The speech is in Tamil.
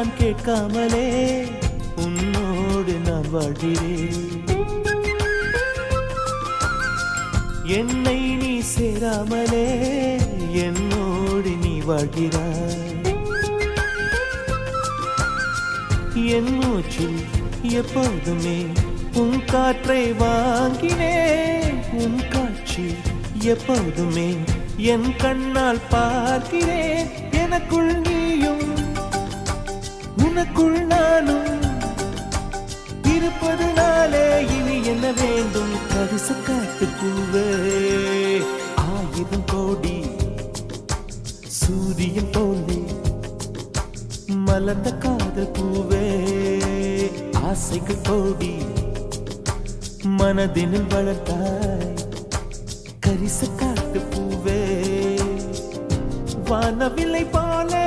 நான் கேட்காமலே உன்னோடு நான் வாழ்கிறேன். என்னை நீ சேராமலே என்னோடு நீ வாழ்கிறாய். என் மூச்சில் எப்போதுமே உன் காற்றை வாங்கினேன். உன் காட்சி எப்போதுமே என் கண்ணால் பார்க்கிறேன். எனக்குள் நீயும் உனக்குள் நானும் இருப்பதுனாலே இனி என்ன வேண்டும்? கரிச காட்டு பூவே, 1000 கோடி சூரியன் போலே மலர்ந்த காதல் பூவே, ஆசைகள் கோடி மனதினில் வளர்த்தாய். கரிச காட்டு பூவே, வானவில்லை போலே